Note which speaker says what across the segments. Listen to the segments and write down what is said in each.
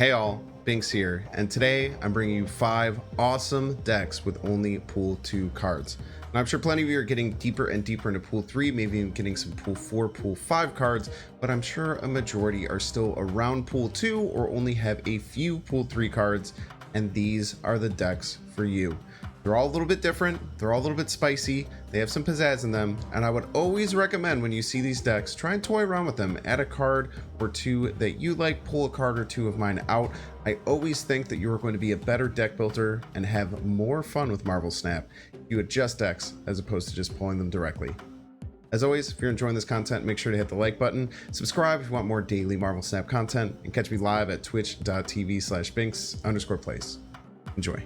Speaker 1: Hey all, Binks here, and today I'm bringing you 5 awesome decks with only Pool 2 cards. Now, I'm sure plenty of you are getting deeper and deeper into Pool 3, maybe even getting some Pool 4, Pool 5 cards, but I'm sure a majority are still around Pool 2 or only have a few Pool 3 cards, and these are the decks for you. They're all a little bit different, they're all a little bit spicy, they have some pizzazz in them, and I would always recommend when you see these decks, try and toy around with them. Add a card or two that you like, pull a card or two of mine out. I always think that you are going to be a better deck builder and have more fun with Marvel Snap if you adjust decks as opposed to just pulling them directly. As always, if you're enjoying this content, make sure to hit the like button, subscribe if you want more daily Marvel Snap content, and catch me live at twitch.tv/binks_plays. Enjoy.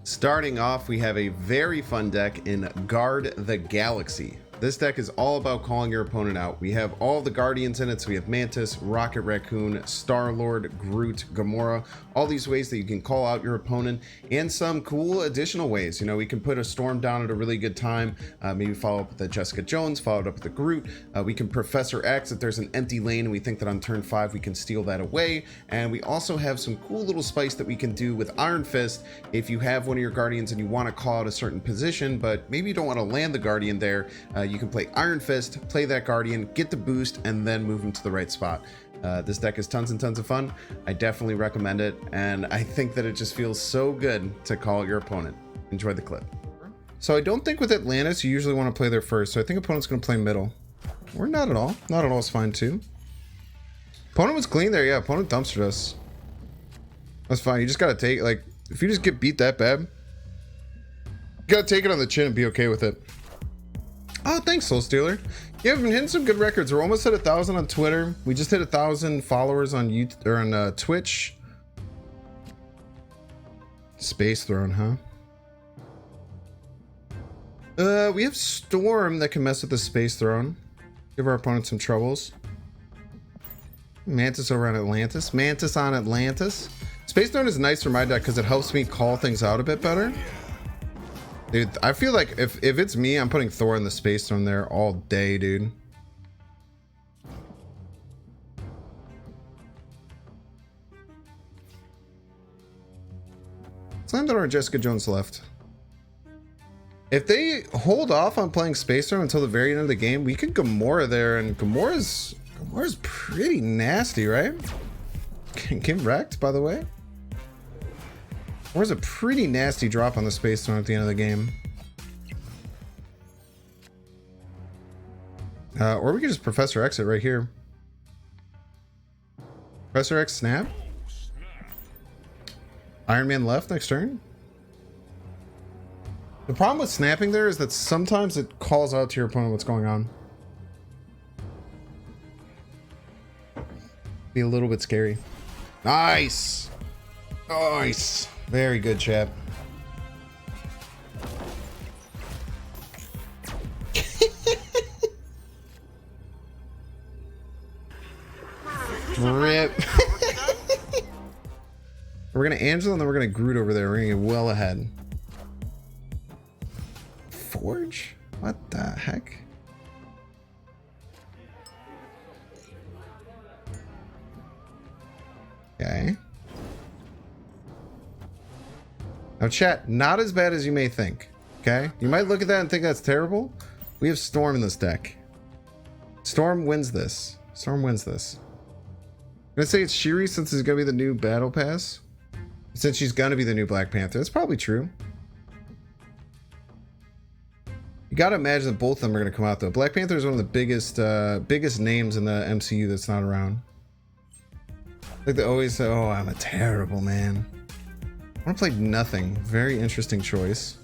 Speaker 1: Starting off, we have a very fun deck in Guard the Galaxy. This deck is all about calling your opponent out. We have all the Guardians in it, so we have Mantis, Rocket Raccoon, Star-Lord, Groot, Gamora, all these ways that you can call out your opponent, and some cool additional ways. You know, we can put a Storm down at a really good time, maybe follow up with the Jessica Jones, follow it up with the Groot. We can Professor X if there's an empty lane and we think that on turn 5 we can steal that away. And we also have some cool little spice that we can do with Iron Fist if you have one of your Guardians and you want to call out a certain position, but maybe you don't want to land the Guardian there. You can play Iron Fist, play that Guardian, get the boost, and then move him to the right spot. This deck is tons and tons of fun. I definitely recommend it, and I think that it just feels so good to call out your opponent. Enjoy the clip. So I don't think with Atlantis you usually want to play there first, so I think opponent's going to play middle. Or not at all. Not at all is fine too. Opponent was clean there, yeah. Opponent dumpstered us. That's fine. You just got to take, like, if you just get beat that bad, you got to take it on the chin and be okay with it. Oh, thanks, Soul Stealer. Yeah, we've been hitting some good records. We're almost at 1,000 on Twitter. We just hit 1,000 followers on YouTube or on Twitch. Space Throne, huh? We have Storm that can mess with the Space Throne. Give our opponent some troubles. Mantis over on Atlantis. Mantis on Atlantis. Space Throne is nice for my deck because it helps me call things out a bit better. Dude, I feel like if it's me, I'm putting Thor in the Space Throne there all day, dude. Slam that or Jessica Jones left. If they hold off on playing Space Throne until the very end of the game, we could Gamora there, and Gamora's pretty nasty, right? Get wrecked, by the way. Gamora's a pretty nasty drop on the Space Throne at the end of the game. Or we could just Professor X it right here. Professor X snap. Iron Man left next turn. The problem with snapping there is that sometimes it calls out to your opponent what's going on. Be a little bit scary. Nice! Nice! Very good, chap. Rip. We're gonna Angela and then we're gonna Groot over there. We're gonna get well ahead. Forge? What the heck? Okay. Now chat, not as bad as you may think. Okay? You might look at that and think that's terrible. We have Storm in this deck. Storm wins this. Storm wins this. I'm gonna say it's Shiri since it's gonna be the new Battle Pass. Since she's gonna be the new Black Panther. That's probably true. You gotta imagine that both of them are gonna come out though. Black Panther is one of the biggest names in the MCU that's not around. Like they always say, oh, I'm a terrible man. I want to play nothing. Very interesting choice.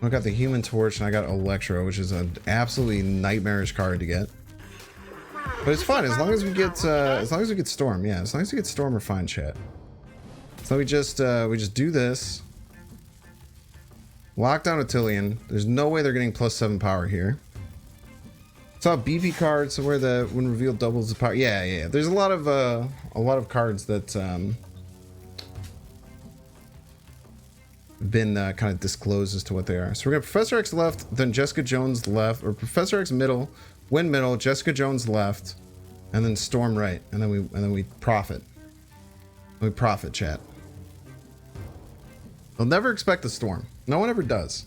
Speaker 1: I got the Human Torch and I got Electro, which is an absolutely nightmarish card to get. But it's fun as long as we get Storm. Yeah, as long as we get Storm, we're fine, chat. So we just do this. Lock down Attillion. There's no way they're getting +7 power here. Saw a BP card somewhere that when revealed doubles the power. Yeah. There's a lot of cards that been kind of disclosed as to what they are. So we're gonna Professor X left, then Jessica Jones left, or Professor X middle, win middle, Jessica Jones left, and then Storm right, and then we profit. We profit, chat. They'll never expect the storm. No one ever does.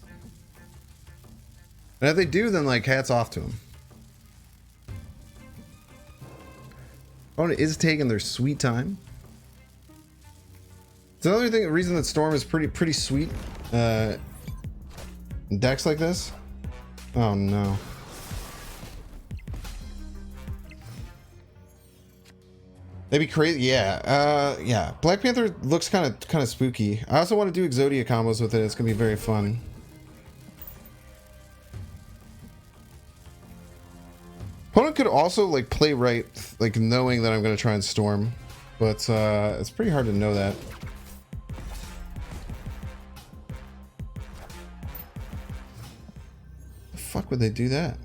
Speaker 1: And if they do, then like hats off to them. Opponent is taking their sweet time. It's another thing. The reason that storm is pretty sweet. Decks like this. Oh no. They'd be crazy. Yeah. Yeah. Black Panther looks kind of spooky. I also want to do Exodia combos with it. It's gonna be very fun. Opponent could also like play right, like knowing that I'm gonna try and storm, but it's pretty hard to know that. The fuck would they do that?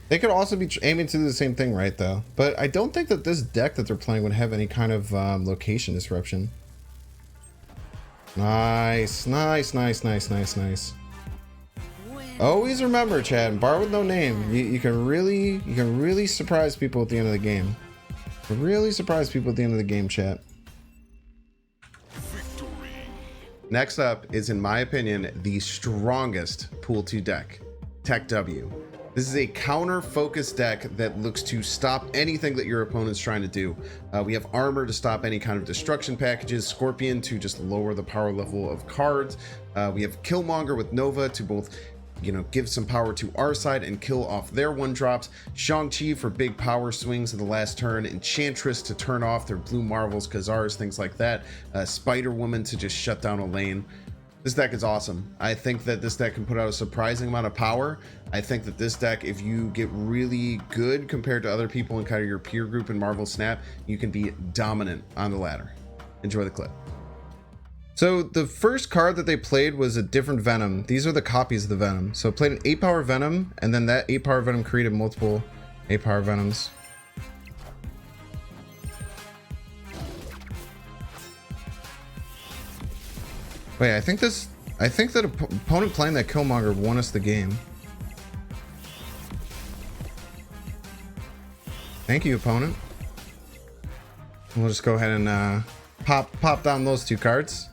Speaker 1: They could also be aiming to do the same thing, right, though. But I don't think that this deck that they're playing would have any kind of location disruption. Nice, nice, nice, nice, nice, nice. Always remember, Chad, bar with no name. You can really surprise people at the end of the game. Really surprise people at the end of the game, chat. Next up is, in my opinion, the strongest Pool 2 deck, TechW. This is a counter-focused deck that looks to stop anything that your opponent's trying to do. We have armor to stop any kind of destruction packages, Scorpion to just lower the power level of cards. We have Killmonger with Nova to both, you know, give some power to our side and kill off their one-drops. Shang-Chi for big power swings at the last turn. Enchantress to turn off their blue marvels, Khazars, things like that. Spider-Woman to just shut down a lane. This deck is awesome. I think that this deck can put out a surprising amount of power. I think that this deck, if you get really good compared to other people in kind of your peer group in Marvel Snap, you can be dominant on the ladder. Enjoy the clip. So the first card that they played was a different Venom. These are the copies of the Venom. So it played an 8-power Venom, and then that 8-power Venom created multiple 8-power Venoms. Wait, I think that opponent playing that Killmonger won us the game. Thank you, opponent. We'll just go ahead and pop down those two cards.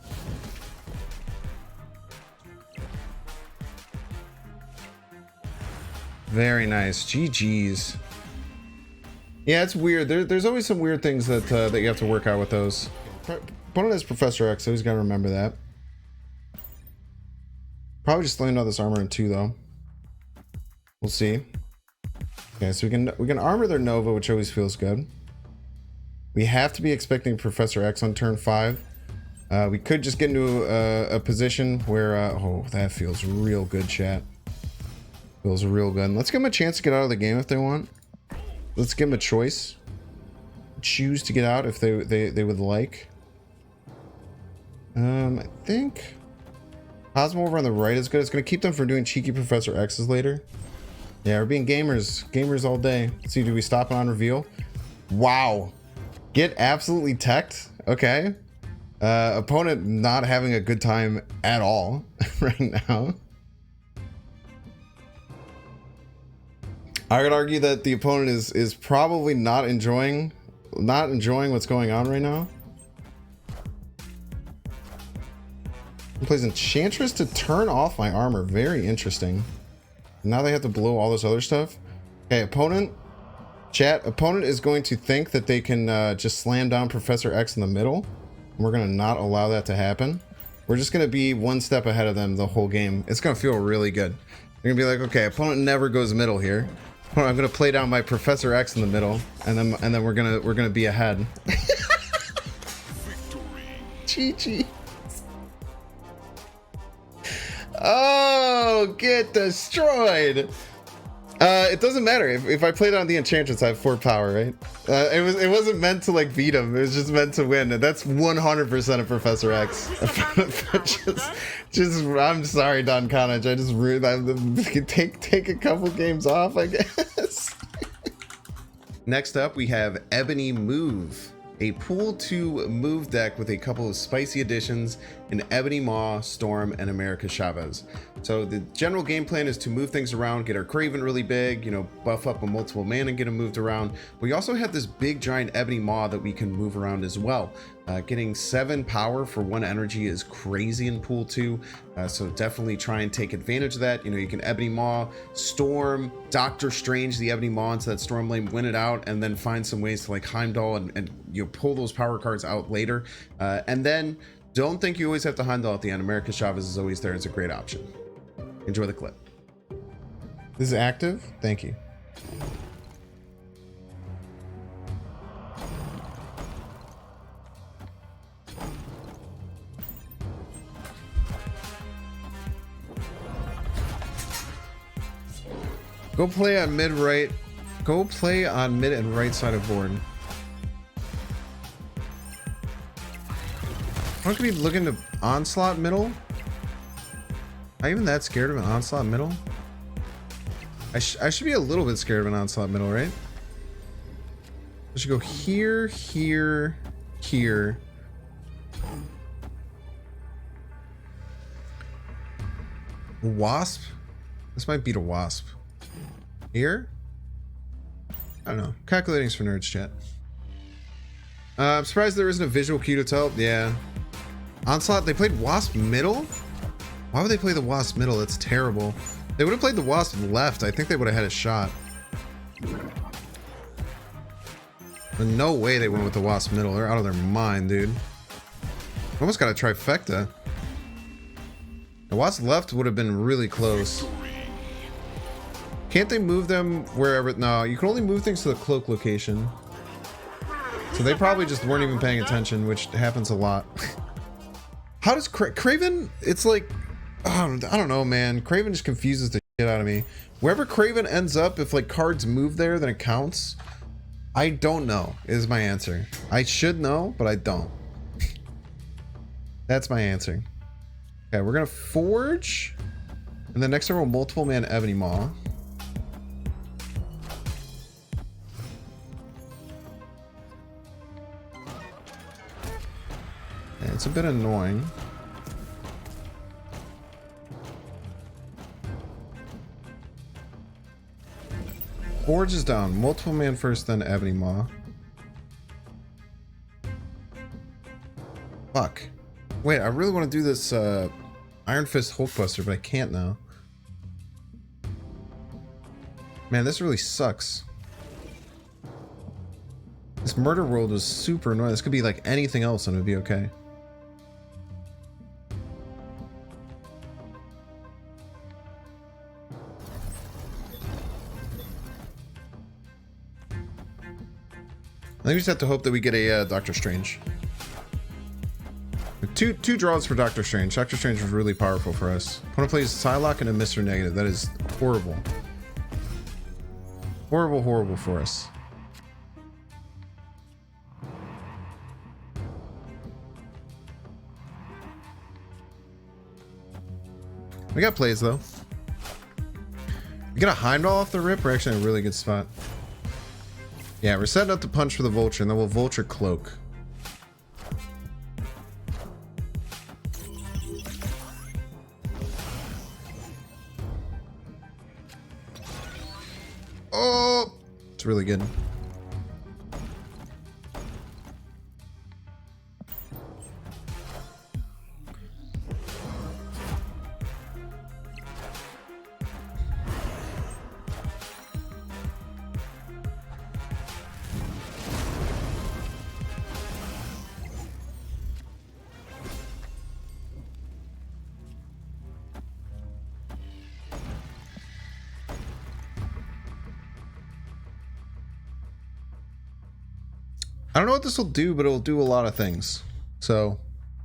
Speaker 1: Very nice. GG's. Yeah, it's weird. There's always some weird things that that you have to work out with those. Opponent has Professor X, so he's got to remember that. Probably just land all this armor in 2 though. We'll see. Okay, so we can armor their Nova, which always feels good. We have to be expecting Professor X on turn 5. We could just get into a position where oh, that feels real good, chat. Feels real good. Let's give them a chance to get out of the game if they want. Let's give them a choice. Choose to get out if they would like. I think Cosmo over on the right is good. It's going to keep them from doing cheeky Professor X's later. Yeah, we're being gamers all day. Let's see, do we stop it on reveal? Wow. Get absolutely teched. Okay. Opponent not having a good time at all right now. I would argue that the opponent is probably not enjoying what's going on right now. He plays Enchantress to turn off my armor. Very interesting. Now they have to blow all this other stuff. Okay, opponent. Chat, opponent is going to think that they can just slam down Professor X in the middle. And we're going to not allow that to happen. We're just going to be one step ahead of them the whole game. It's going to feel really good. They're going to be like, okay, opponent never goes middle here. I'm going to play down my Professor X in the middle, and then we're going to be ahead. GG. Oh, get destroyed. It doesn't matter if I played on the Enchantress. I have 4 power, right? It wasn't meant to like beat him. It was just meant to win. And that's 100% of Professor X. just I'm sorry, Don Connage. I just ruined. Take a couple games off, I guess. Next up, we have Ebony Move, a Pool 2 move deck with a couple of spicy additions in Ebony Maw, Storm, and America Chavez. So the general game plan is to move things around, get our Kraven really big, you know, buff up a multiple man and get him moved around. We also have this big giant Ebony Maw that we can move around as well. Getting 7 power for 1 energy is crazy in pool 2. So definitely try and take advantage of that. You know, you can Ebony Maw, Storm, Doctor Strange the Ebony Maw into that Storm Lane, win it out, and then find some ways to like Heimdall and you know, pull those power cards out later. And then don't think you always have to Heimdall at the end. America Chavez is always there. It's a great option. Enjoy the clip. This is active. Thank you. Go play on mid right. Go play on mid and right side of board. I'm gonna be looking to onslaught middle. Am I even that scared of an onslaught middle? I should be a little bit scared of an onslaught middle, right? I should go here, here, here. Wasp? This might beat a wasp. Here? I don't know. Calculating's for nerds, chat. I'm surprised there isn't a visual cue to tell. Yeah. Onslaught, they played wasp middle? Why would they play the wasp middle? That's terrible. They would have played the wasp left. I think they would have had a shot. But no way they went with the wasp middle. They're out of their mind, dude. Almost got a trifecta. The wasp left would have been really close. Can't they move them wherever? No, you can only move things to the cloak location. So they probably just weren't even paying attention, which happens a lot. How does Kraven? It's like, I don't know, man. Kraven just confuses the shit out of me. Wherever Kraven ends up, if like cards move there, then it counts. I don't know is my answer. I should know, but I don't. That's my answer. Okay, we're gonna forge, and then next time we'll multiple man Ebony Maw. Yeah, it's a bit annoying. Forge is down. Multiple man first, then Ebony Maw. Fuck. Wait, I really want to do this Iron Fist Hulkbuster, but I can't now. Man, this really sucks. This Murder World was super annoying. This could be like anything else and it would be okay. I think we just have to hope that we get a Doctor Strange. Two draws for Doctor Strange. Doctor Strange was really powerful for us. Opponent plays Psylocke and a Mr. Negative. That is horrible. Horrible, horrible for us. We got plays though. We got a Heimdall off the rip. We're actually in a really good spot. Yeah, we're setting up to punch for the Vulture, and then we'll Vulture Cloak. Oh, it's really good. I don't know what this will do, but it'll do a lot of things. So,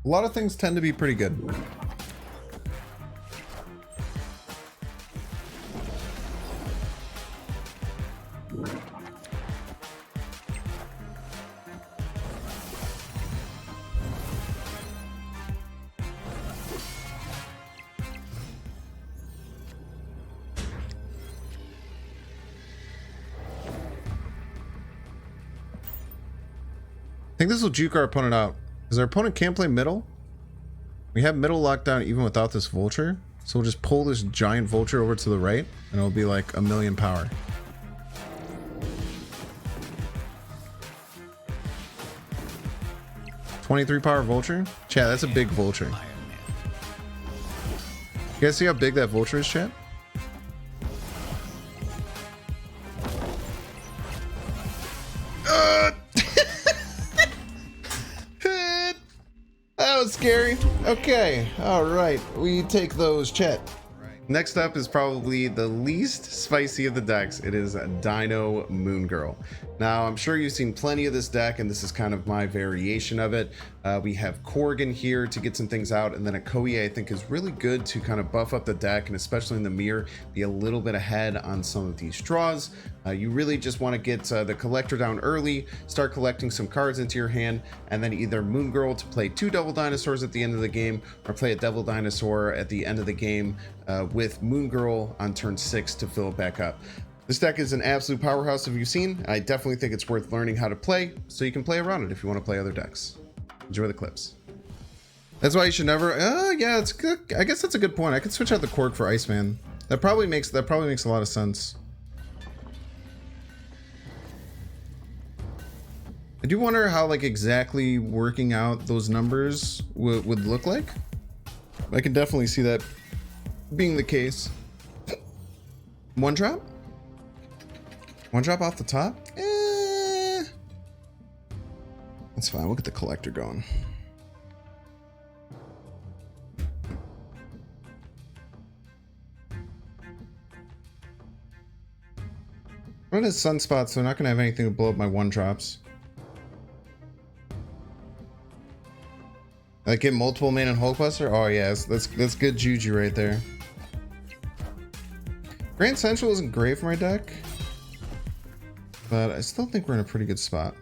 Speaker 1: a lot of things tend to be pretty good. I think this will juke our opponent out, because our opponent can't play middle. We have middle locked down even without this Vulture. So we'll just pull this giant vulture over to the right and it'll be like 1,000,000 power. $23 power vulture? Chat, that's a big vulture. You guys see how big that vulture is, chat? That was scary. Okay, all right, we take those, chat. Next up is probably the least spicy of the decks. It is Dino Moon Girl. Now, I'm sure you've seen plenty of this deck, and this is kind of my variation of it. We have Corrigan here to get some things out, and then Okoye I think is really good to kind of buff up the deck, and especially in the mirror, be a little bit ahead on some of these draws. You really just want to get the collector down early, start collecting some cards into your hand, and then either Moon Girl to play 2 Devil Dinosaurs at the end of the game, or play a Devil Dinosaur at the end of the game with Moon Girl on turn 6 to fill it back up. This deck is an absolute powerhouse, if you've seen. I definitely think it's worth learning how to play, so you can play around it if you want to play other decks. Enjoy the clips. That's why you should never. Yeah, it's good. I guess that's a good point. I could switch out the Korg for Iceman. That probably makes a lot of sense. I do wonder how like exactly working out those numbers would look like. I can definitely see that being the case. One drop off the top. That's fine. We'll get the collector going. Run his sunspot, so I'm not gonna have anything to blow up my 1-drops. Like get multiple mana and Hulkbuster? Oh yes, that's good juju right there. Grand Central isn't great for my deck, but I still think we're in a pretty good spot.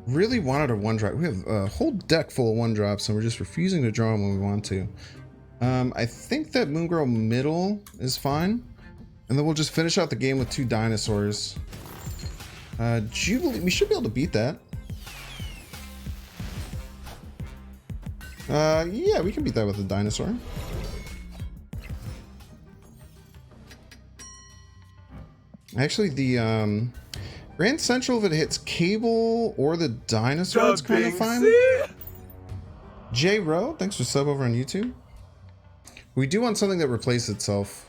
Speaker 1: Really wanted a 1-drop. We have a whole deck full of 1-drops and we're just refusing to draw them when we want to. I think that Moon Girl middle is fine. And then we'll just finish out the game with 2 dinosaurs. Jubilee, we should be able to beat that. Yeah, we can beat that with a dinosaur. Actually, the Grand Central, if it hits Cable or the dinosaur, it's kind of fine. J Rowe, thanks for sub over on YouTube. We do want something that replaces itself.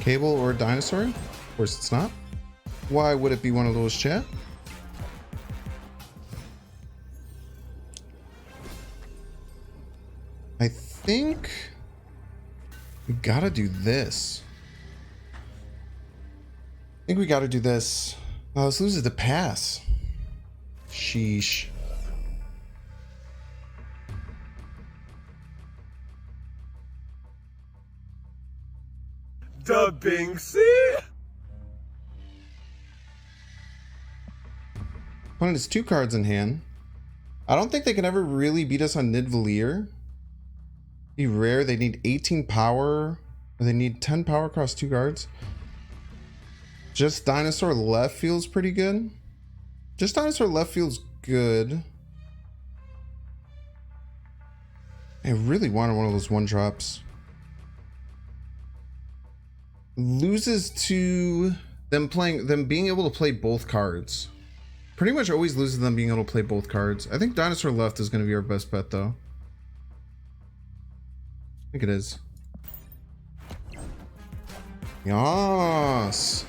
Speaker 1: Cable or dinosaur? Of course it's not. Why would it be one of those, chat? I think we gotta do this. Oh, this loses the pass. Sheesh.
Speaker 2: Dubbing C.
Speaker 1: Opponent has 2 cards in hand. I don't think they can ever really beat us on Nidvalier. Be rare. They need 18 power. Or they need 10 power across 2 cards. Just Dinosaur left feels pretty good. Just Dinosaur left feels good. I really wanted one of those 1-drops. Loses to them being able to play both cards. Pretty much always loses them being able to play both cards. I think Dinosaur left is going to be our best bet though. I think it is. Yes.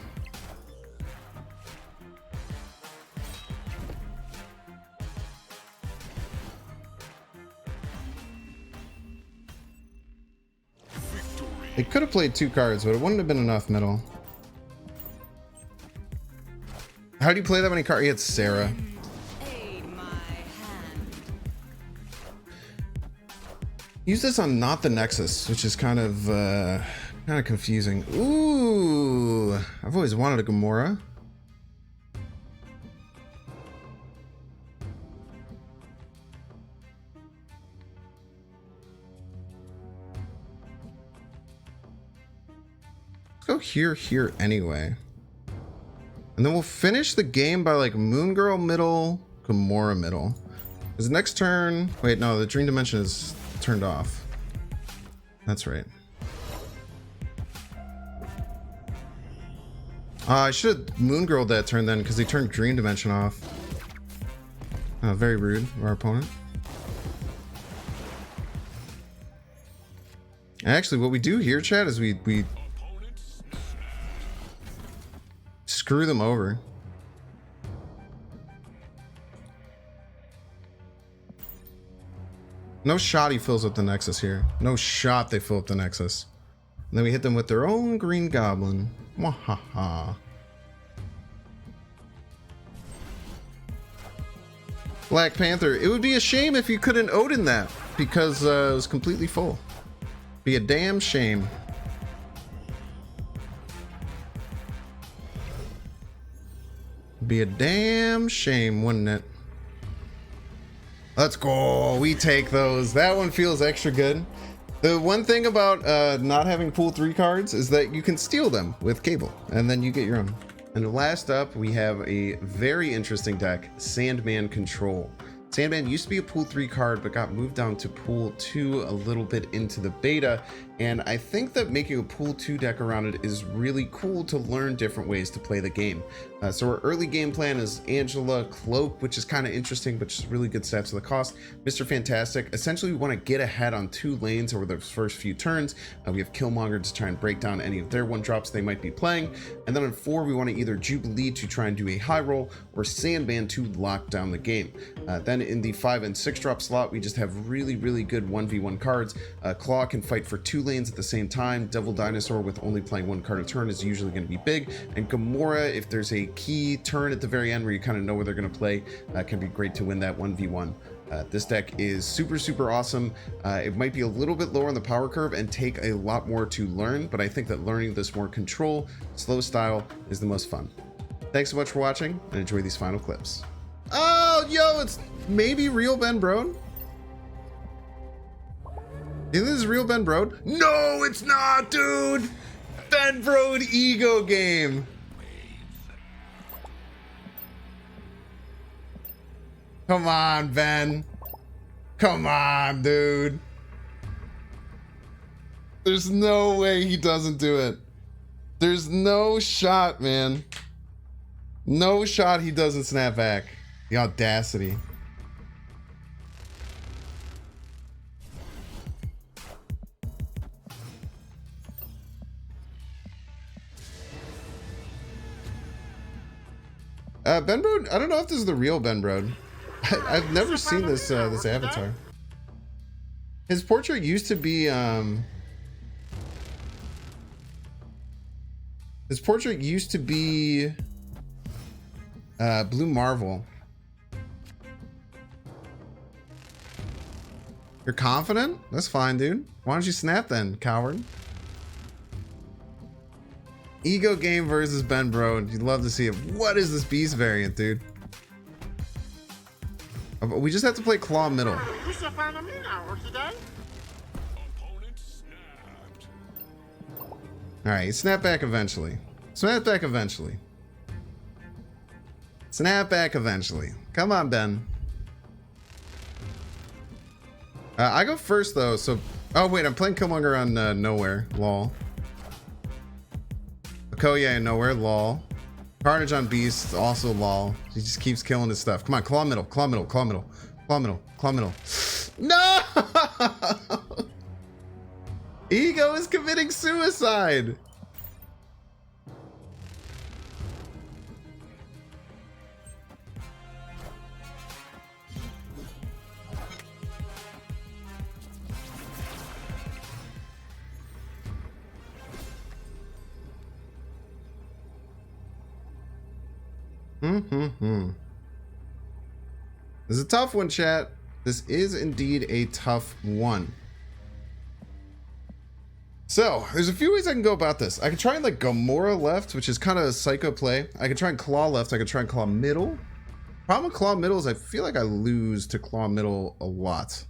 Speaker 1: They could have played 2 cards, but it wouldn't have been enough middle. How do you play that many cards? It's Sarah. Use this on not the Nexus, which is kind of confusing. Ooh, I've always wanted a Gamora. Let's go here anyway. And then we'll finish the game by like Moon Girl middle, Gamora middle. Because next turn, wait, no, the Dream Dimension is turned off. That's right. I should have Moon Girled that turn then, because they turned Dream Dimension off. Very rude of our opponent. Actually, what we do here, chat, is we screw them over. No shot he fills up the Nexus here. No shot they fill up the Nexus. And then we hit them with their own Green Goblin. Wahaha. Black Panther. It would be a shame if you couldn't Odin that, because it was completely full. Be a damn shame. Be a damn shame, wouldn't it? Let's go. We take those. That one feels extra good. The one thing about not having pool 3 cards is that you can steal them with Cable, and then you get your own. And last up, we have a very interesting deck, Sandman Control. Sandman used to be a pool 3 card, but got moved down to pool 2 a little bit into the beta. And I think that making a pool 2 deck around it is really cool to learn different ways to play the game. So our early game plan is Angela, Cloak, which is kind of interesting, but just really good stats for the cost. Mr. Fantastic. Essentially, we want to get ahead on 2 lanes over the first few turns. We have Killmonger to try and break down any of their 1-drops they might be playing. And then on 4, we want to either Jubilee to try and do a high roll, or Sandman to lock down the game. Then in the 5 and 6-drop slot, we just have really, really good 1v1 cards. Claw can fight for 2 lanes at the same time. Devil Dinosaur, with only playing 1 card a turn, is usually going to be big. And Gamora, if there's a key turn at the very end where you kind of know where they're going to play, can be great to win that 1v1. This deck is super, super awesome. It might be a little bit lower on the power curve and take a lot more to learn, but I think that learning this more control, slow style is the most fun. Thanks so much for watching, and enjoy these final clips. Oh, yo, it's maybe real Ben Brode? Is this real Ben Brode? No, it's not, dude! Ben Brode ego game! Come on, Ben. Come on, dude. There's no way he doesn't do it. There's no shot, man. No shot he doesn't snap back. The audacity. Ben Brode, I don't know if this is the real Ben Brode. I've never seen this this avatar. His portrait used to be Blue Marvel. You're confident? That's fine, dude. Why don't you snap then, coward? Ego game versus Ben Brode. You'd love to see it. What is this beast variant, dude? We just have to play Claw middle.
Speaker 2: We should find a meat hour today.
Speaker 1: Alright, snap back eventually. Snap back eventually. Snap back eventually. Come on, Ben. I go first though, so... Oh wait, I'm playing Killmonger on Nowhere. Lol. Okoye Nowhere. Lol. Carnage on Beast, also lol. He just keeps killing his stuff. Come on, claw middle, claw middle, claw middle, claw middle, claw middle. No! Ego is committing suicide. This is a tough one, chat. This is indeed a tough one. So, there's a few ways I can go about this. I could try and like Gamora left, which is kind of a psycho play. I could try and claw left. I could try and claw middle. Problem with claw middle is I feel like I lose to claw middle a lot.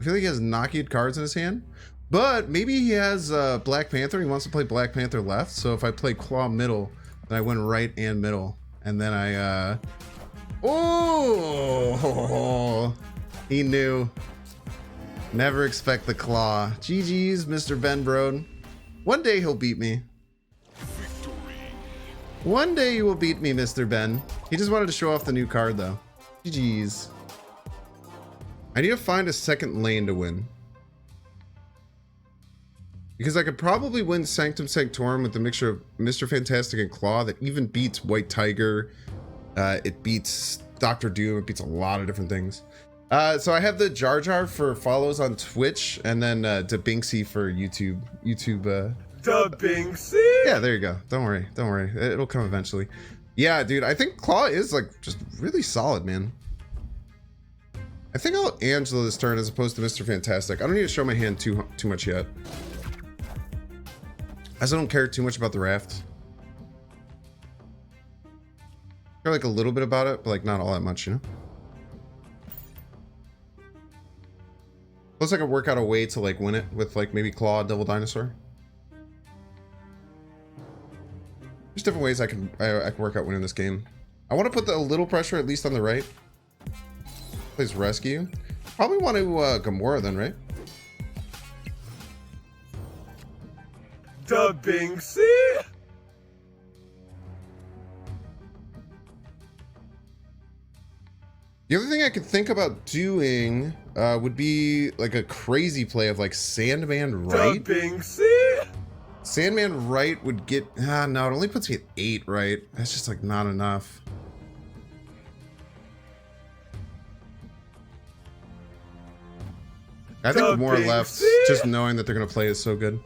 Speaker 1: I feel like he has knocked cards in his hand. But maybe he has Black Panther. He wants to play Black Panther left. So if I play claw middle, I went right and middle. And then I, oh, he knew. Never expect the claw. GG's, Mr. Ben Brode. One day he'll beat me. One day you will beat me, Mr. Ben. He just wanted to show off the new card, though. GG's. I need to find a second lane to win. Because I could probably win Sanctum Sanctorum with the mixture of Mr. Fantastic and Claw that even beats White Tiger. It beats Dr. Doom. It beats a lot of different things. So I have the Jar Jar for follows on Twitch, and then DaBinksy for YouTube.
Speaker 3: DaBinksy?
Speaker 1: Yeah, there you go. Don't worry. Don't worry. It'll come eventually. Yeah, dude. I think Claw is like just really solid, man. I think I'll Angela this turn as opposed to Mr. Fantastic. I don't need to show my hand too much yet. I also don't care too much about the raft. I care like a little bit about it, but like not all that much, you know? Plus I could work out a way to like win it with like maybe Claw, Devil Dinosaur. There's different ways I can work out winning this game. I want to put a little pressure at least on the right. Plays Rescue. Probably want to Gamora then, right?
Speaker 3: DaBinksy?
Speaker 1: The other thing I could think about doing would be like a crazy play of like Sandman right.
Speaker 3: DaBinksy?
Speaker 1: Sandman right would get, no, it only puts me at 8 right. That's just like not enough. I think more left, just knowing that they're gonna play is so good.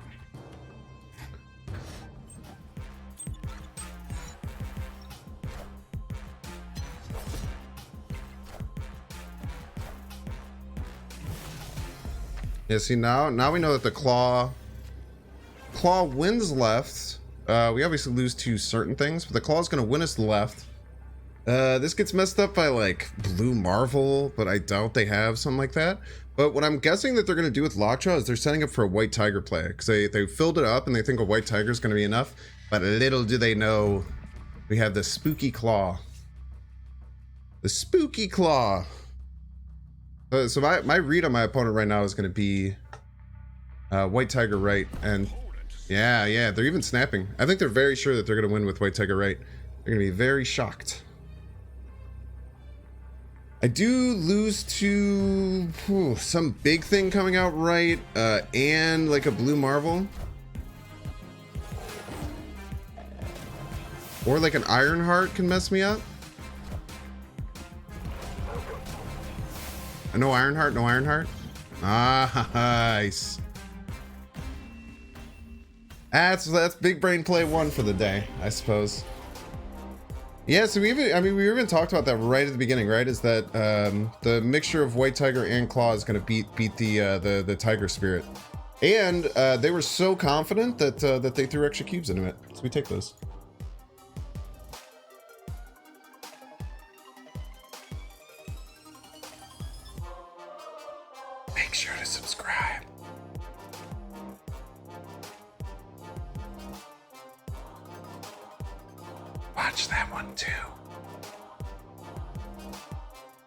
Speaker 1: Yeah, see now we know that the Claw wins left. We obviously lose to certain things, but the Claw's gonna win us left. This gets messed up by like Blue Marvel, but I doubt they have something like that. But what I'm guessing that they're gonna do with Lockjaw is they're setting up for a White Tiger play, because they filled it up and they think a White Tiger is gonna be enough. But little do they know, we have the Spooky Claw. The Spooky Claw. So my read on my opponent right now is going to be White Tiger right, and yeah, they're even snapping. I think they're very sure that they're going to win with White Tiger right. They're going to be very shocked. I do lose to some big thing coming out right, and like a Blue Marvel. Or like an Ironheart can mess me up. No Ironheart, no Ironheart. Ah, nice. That's big brain play 1 for the day, I suppose. Yeah, so we even talked about that right at the beginning, right? Is that the mixture of White Tiger and Claw is going to beat the Tiger Spirit, and they were so confident that that they threw extra cubes into it. So we take those. Make sure to subscribe. Watch that one too.